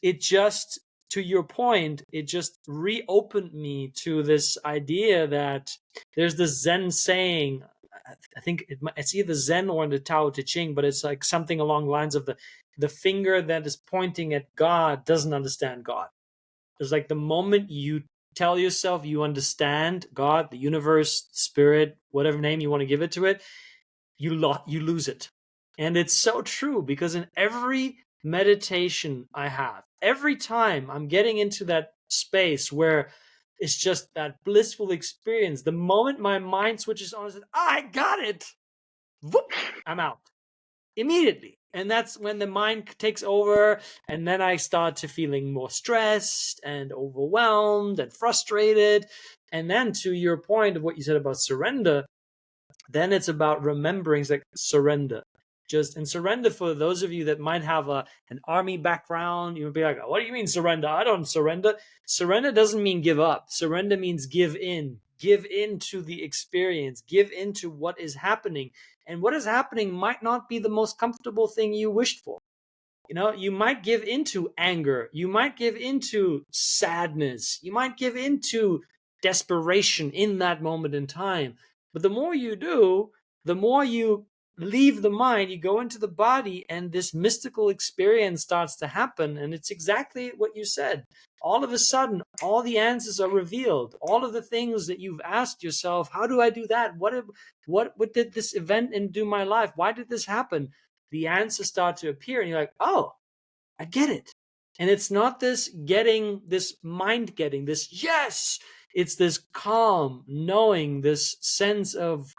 S1: it just, to your point, it just reopened me to this idea that there's this Zen saying, I think it's either Zen or in the Tao Te Ching, but it's like something along the lines of the finger that is pointing at God doesn't understand God. It's like the moment you tell yourself you understand God, the universe, spirit, whatever name you want to give it to it, you lose it. And it's so true, because in every meditation I have, every time I'm getting into that space where it's just that blissful experience, the moment my mind switches on and says, I got it, whoop, I'm out immediately. And that's when the mind takes over, and then I start to feeling more stressed and overwhelmed and frustrated. And then, to your point of what you said about surrender, then it's about remembering. It's like surrender. And surrender, for those of you that might have an army background, you would be like, what do you mean surrender? I don't surrender. Surrender doesn't mean give up. Surrender means give in. Give into the experience. Give into what is happening. And what is happening might not be the most comfortable thing you wished for. You might give into anger. You might give into sadness. You might give into desperation in that moment in time. But the more you do, the more you leave the mind, you go into the body, and this mystical experience starts to happen. And it's exactly what you said. All of a sudden, all the answers are revealed. All of the things that you've asked yourself, how do I do that? What did this event do in my life? Why did this happen? The answers start to appear, and you're like, oh, I get it. And it's not this mind getting, this yes. It's this calm, knowing, this sense of,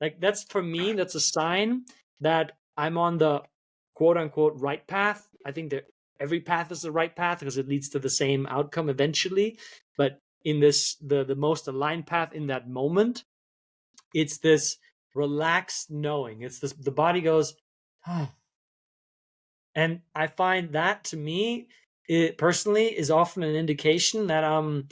S1: like, that's, for me, that's a sign that I'm on the quote unquote right path. I think that every path is the right path because it leads to the same outcome eventually. But in this, the most aligned path in that moment, it's this relaxed knowing. It's this, the body goes, and I find that, to me, it personally is often an indication that I'm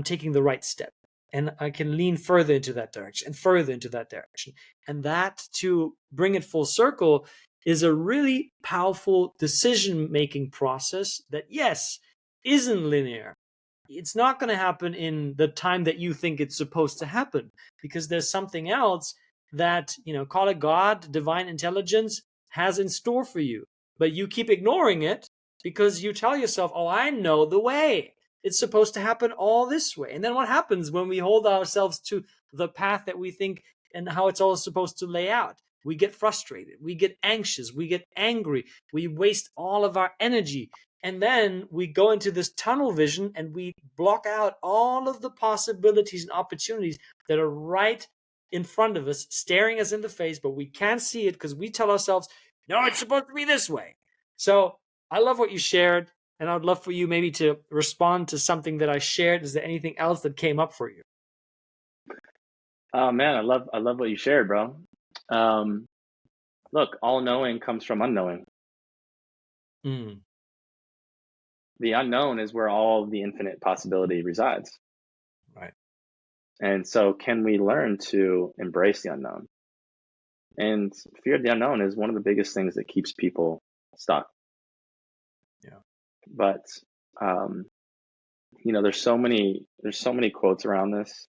S1: taking the right step, and I can lean further into that direction and further into that direction. And that, to bring it full circle, is a really powerful decision-making process that, yes, isn't linear. It's not going to happen in the time that you think it's supposed to happen, because there's something else that, call it God, divine intelligence, has in store for you. But you keep ignoring it because you tell yourself, oh, I know the way. It's supposed to happen all this way. And then what happens when we hold ourselves to the path that we think and how it's all supposed to lay out? We get frustrated. We get anxious. We get angry. We waste all of our energy. And then we go into this tunnel vision and we block out all of the possibilities and opportunities that are right in front of us, staring us in the face, but we can't see it because we tell ourselves, no, it's supposed to be this way. So I love what you shared, and I'd love for you maybe to respond to something that I shared. Is there anything else that came up for you?
S2: Oh man, I love what you shared, bro. Look, all knowing comes from unknowing.
S1: Mm.
S2: The unknown is where all the infinite possibility resides.
S1: Right.
S2: And so can we learn to embrace the unknown? And fear of the unknown is one of the biggest things that keeps people stuck.
S1: Yeah.
S2: But there's so many quotes around this.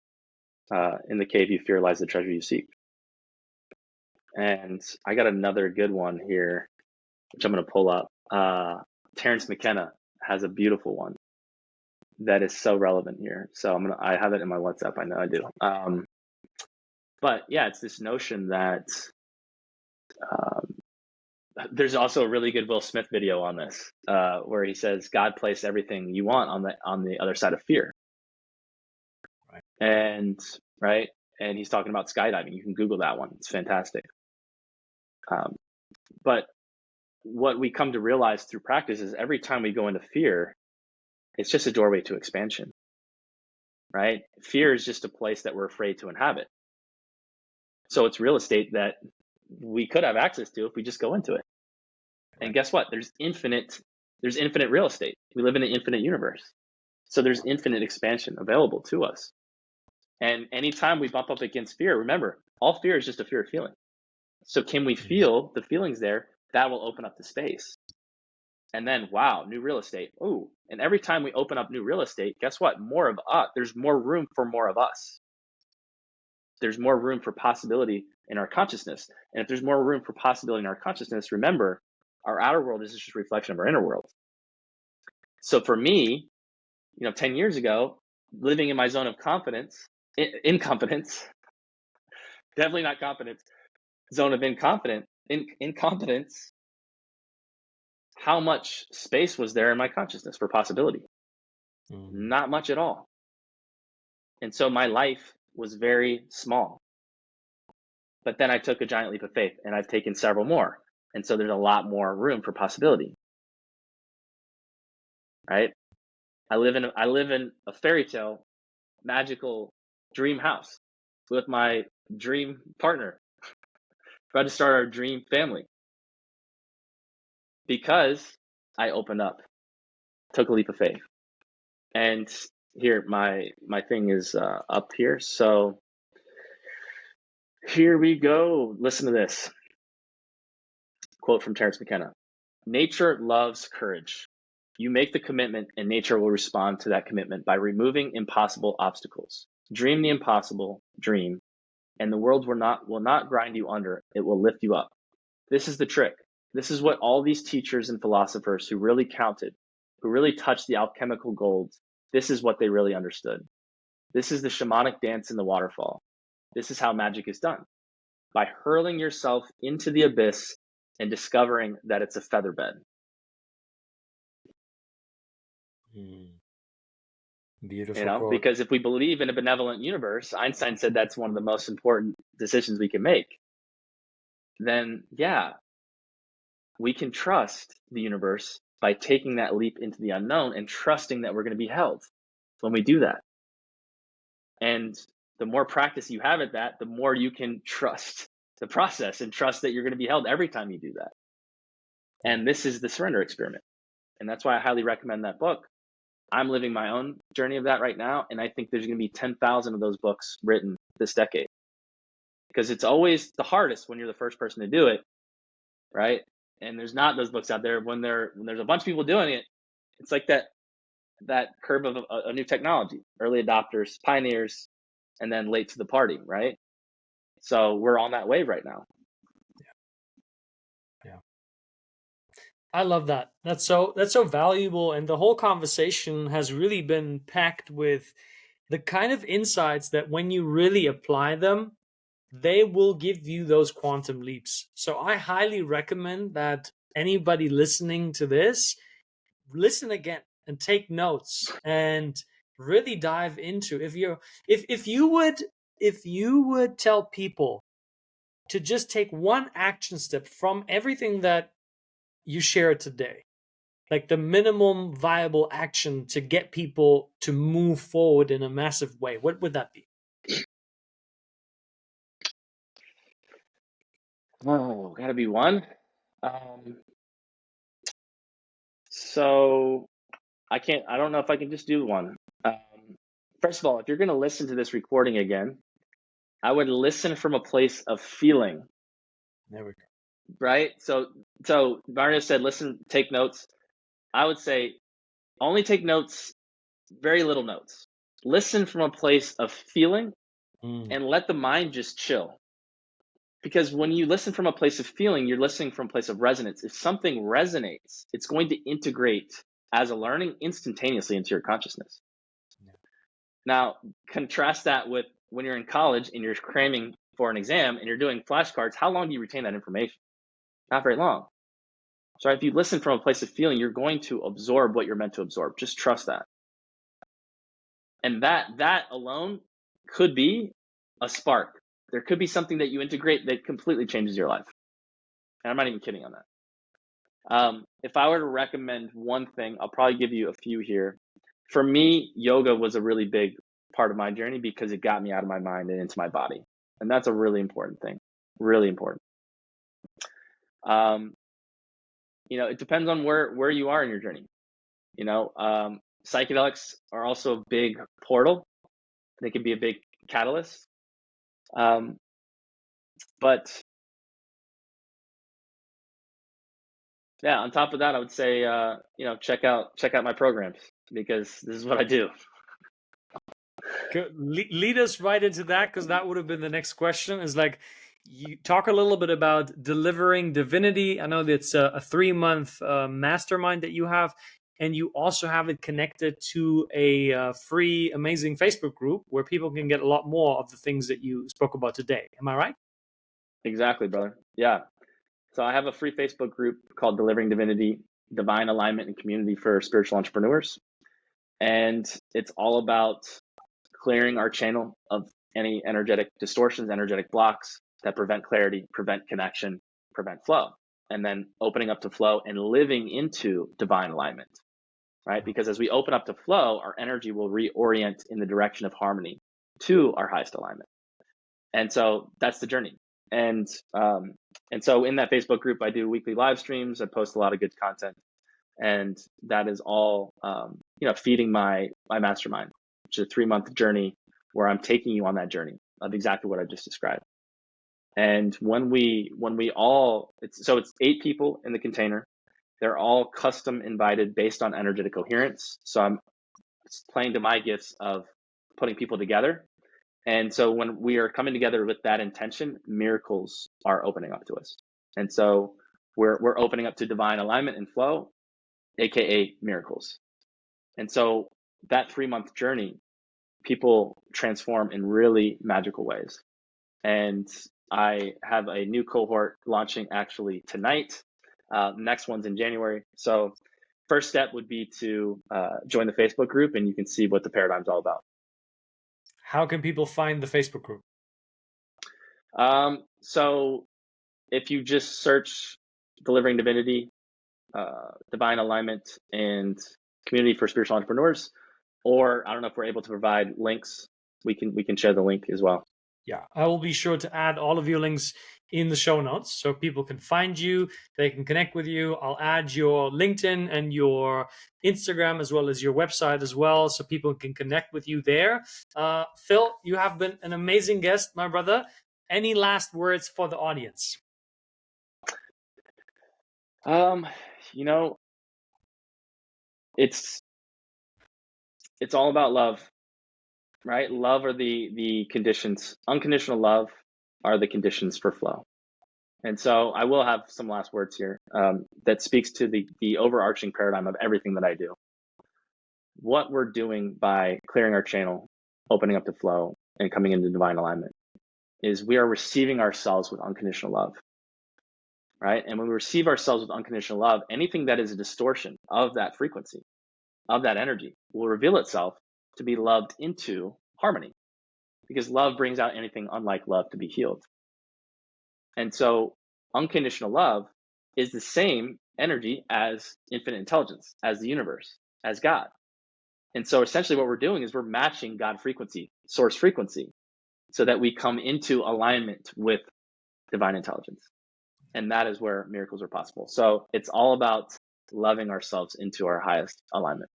S2: In the cave you fear lies the treasure you seek. And I got another good one here, which I'm going to pull up. Terrence McKenna has a beautiful one that is so relevant here. So I have it in my WhatsApp. I know I do. But yeah, it's this notion that there's also a really good Will Smith video on this, where he says God placed everything you want on the other side of fear.
S1: Right.
S2: And he's talking about skydiving. You can Google that one. It's fantastic. But what we come to realize through practice is every time we go into fear, it's just a doorway to expansion, right? Fear is just a place that we're afraid to inhabit. So it's real estate that we could have access to if we just go into it. And guess what? There's infinite real estate. We live in an infinite universe. So there's infinite expansion available to us. And anytime we bump up against fear, remember, all fear is just a fear of feeling. So can we feel the feelings there? That will open up the space. And then, wow, new real estate. Ooh, and every time we open up new real estate, guess what? More of us. There's more room for more of us. There's more room for possibility in our consciousness. And if there's more room for possibility in our consciousness, remember, our outer world is just a reflection of our inner world. So for me, 10 years ago, living in my zone of confidence, incompetence, definitely not confidence, zone of incompetence, how much space was there in my consciousness for possibility? Not much at all. And so my life was very small. But then I took a giant leap of faith, and I've taken several more. And so there's a lot more room for possibility. Right? I live in a fairy tale, magical dream house with my dream partner. About to start our dream family. Because I opened up, took a leap of faith. And here, my thing is up here. So here we go. Listen to this quote from Terrence McKenna. Nature loves courage. You make the commitment and nature will respond to that commitment by removing impossible obstacles. Dream the impossible dream, and the world will not grind you under. It will lift you up. This is the trick. This is what all these teachers and philosophers who really counted, who really touched the alchemical gold, this is what they really understood. This is the shamanic dance in the waterfall. This is how magic is done. By hurling yourself into the abyss and discovering that it's a featherbed.
S1: Beautiful quote.
S2: Because if we believe in a benevolent universe, Einstein said that's one of the most important decisions we can make. Then, yeah, we can trust the universe by taking that leap into the unknown and trusting that we're going to be held when we do that. And the more practice you have at that, the more you can trust the process and trust that you're going to be held every time you do that. And this is the surrender experiment. And that's why I highly recommend that book. I'm living my own journey of that right now. And I think there's going to be 10,000 of those books written this decade. Because it's always the hardest when you're the first person to do it, right? And there's not those books out there when there's a bunch of people doing it. It's like that curve of a new technology, early adopters, pioneers, and then late to the party, right? So we're on that wave right now.
S1: Yeah. I love that. That's so valuable, and the whole conversation has really been packed with the kind of insights that when you really apply them, they will give you those quantum leaps. So I highly recommend that anybody listening to this listen again and take notes and really dive into if you would tell people to just take one action step from everything that you shared today, like the minimum viable action to get people to move forward in a massive way, what would that be?
S2: Oh, gotta be one. So I don't know if I can just do one. First of all, if you're going to listen to this recording again, I would listen from a place of feeling.
S1: There we go.
S2: Right? So Mario said, listen, take notes. I would say only take notes, very little notes. Listen from a place of feeling and let the mind just chill. Because when you listen from a place of feeling, you're listening from a place of resonance. If something resonates, it's going to integrate as a learning instantaneously into your consciousness.
S1: Yeah.
S2: Now, contrast that with when you're in college and you're cramming for an exam and you're doing flashcards. How long do you retain that information? Not very long. So if you listen from a place of feeling, you're going to absorb what you're meant to absorb. Just trust that. And that alone could be a spark. There could be something that you integrate that completely changes your life. And I'm not even kidding on that. If I were to recommend one thing, I'll probably give you a few here. For me, yoga was a really big part of my journey because it got me out of my mind and into my body. And that's a really important thing. Really important. It depends on where you are in your journey. Psychedelics are also a big portal. They can be a big catalyst. But yeah, on top of that, I would say, check out my programs because this is what I do.
S1: Lead us right into that, because that would have been the next question. Is like, you talk a little bit about Delivering Divinity. I know that's a 3-month mastermind that you have, and you also have it connected to a free, amazing Facebook group where people can get a lot more of the things that you spoke about today. Am I right?
S2: Exactly, brother. Yeah. So I have a free Facebook group called Delivering Divinity, Divine Alignment and Community for Spiritual Entrepreneurs. And it's all about clearing our channel of any energetic distortions, energetic blocks that prevent clarity, prevent connection, prevent flow, and then opening up to flow and living into divine alignment, right? Because as we open up to flow, our energy will reorient in the direction of harmony to our highest alignment. And so that's the journey. And so in that Facebook group, I do weekly live streams. I post a lot of good content, and that is all feeding my mastermind, which is a 3-month journey where I'm taking you on that journey of exactly what I just described. And when we all, it's 8 people in the container. They're all custom invited based on energetic coherence. So I'm playing to my gifts of putting people together. And so when we are coming together with that intention, miracles are opening up to us. And so we're opening up to divine alignment and flow, aka miracles. And so that 3-month journey, people transform in really magical ways. And I have a new cohort launching actually tonight. Next one's in January. So first step would be to join the Facebook group, and you can see what the paradigm's all about.
S1: How can people find the Facebook group?
S2: So if you just search Delivering Divinity, Divine Alignment, and Community for Spiritual Entrepreneurs, or I don't know if we're able to provide links, we can share the link as well.
S1: Yeah, I will be sure to add all of your links in the show notes so people can find you, they can connect with you. I'll add your LinkedIn and your Instagram as well as your website as well, so people can connect with you there. Phil, you have been an amazing guest, my brother. Any last words for the audience?
S2: It's all about love, right? Love are the conditions. Unconditional love are the conditions for flow. And so I will have some last words here that speaks to the overarching paradigm of everything that I do. What we're doing by clearing our channel, opening up to flow, and coming into divine alignment is we are receiving ourselves with unconditional love, right? And when we receive ourselves with unconditional love, anything that is a distortion of that frequency, of that energy, will reveal itself to be loved into harmony, because love brings out anything unlike love to be healed. And so unconditional love is the same energy as infinite intelligence, as the universe, as God. And so essentially what we're doing is we're matching God frequency, source frequency, so that we come into alignment with divine intelligence. And that is where miracles are possible. So it's all about loving ourselves into our highest alignment.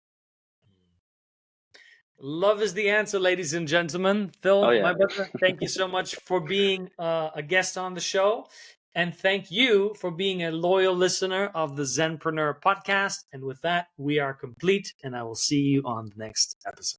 S1: Love is the answer, ladies and gentlemen.
S2: Oh
S1: Phil,
S2: yeah.
S1: my brother, thank you so much for being a guest on the show. And thank you for being a loyal listener of the Zenpreneur podcast. And with that, we are complete, and I will see you on the next episode.